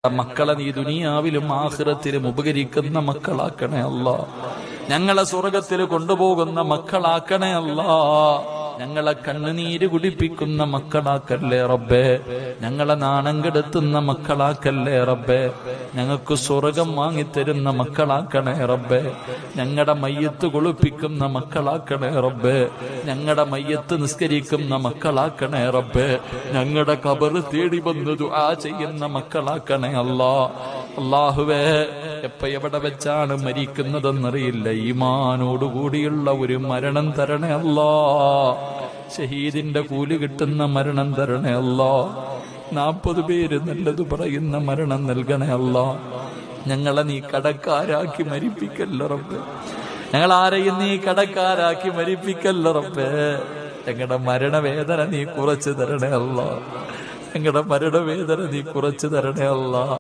മക്കളെ നീ ദുനിയാവിലും ആഖിറത്തിലും ഉപകരിക്കുന്ന മക്കളാക്കണേ അല്ലാ. ഞങ്ങളെ സ്വർഗത്തിൽ കൊണ്ടുപോകുന്ന മക്കളാക്കണേ അല്ലാ. ഞങ്ങളെ കണ്ണുനീര് കുടിപ്പിക്കുന്ന മക്കളാക്കല്ലേ റബ്ബേ. ഞങ്ങളെ നാണം കെടുത്തുന്ന മക്കളാക്കല്ലേ റബ്ബേ. ഞങ്ങൾക്ക് സ്വർഗം വാങ്ങിത്തരുന്ന മക്കളാക്കണേ റബ്ബേ. ഞങ്ങളുടെ മയ്യത്ത് കുളിപ്പിക്കുന്ന മക്കളാക്കണേ റബ്ബേ. ഞങ്ങളുടെ മയ്യത്ത് നിസ്കരിക്കുന്ന മക്കളാക്കണേ റബ്ബേ. ഞങ്ങളുടെ ഖബർ തേടി വന്ന് ദുആ ചെയ്യുന്ന മക്കളാക്കണേ അല്ലാ. അല്ലാഹുവേ, എവിടെ വെച്ചാണ് മരിക്കുന്നതെന്നറിയില്ല. ഈമാനോടുകൂടിയുള്ള ഒരു മരണം തരണേ അല്ലാ. ഷഹീദിന്റെ കൂലി കിട്ടുന്ന മരണം തരണേ അല്ലാ. 40 പേര് നല്ലത് പറയുന്ന മരണം നൽകണേ അല്ലാ. ഞങ്ങളെ നീ കടക്കാരാക്കി മരിപ്പിക്കല്ല റബ്ബേ. ഞങ്ങളാരെയും നീ കടക്കാരാക്കി മരിപ്പിക്കല്ല റബ്ബേ. ഞങ്ങളുടെ മരണവേദന നീ കുറച്ചു തരണേ അല്ലാ. ഞങ്ങളുടെ മരണവേദന നീ കുറച്ചു തരണേ അല്ലാ.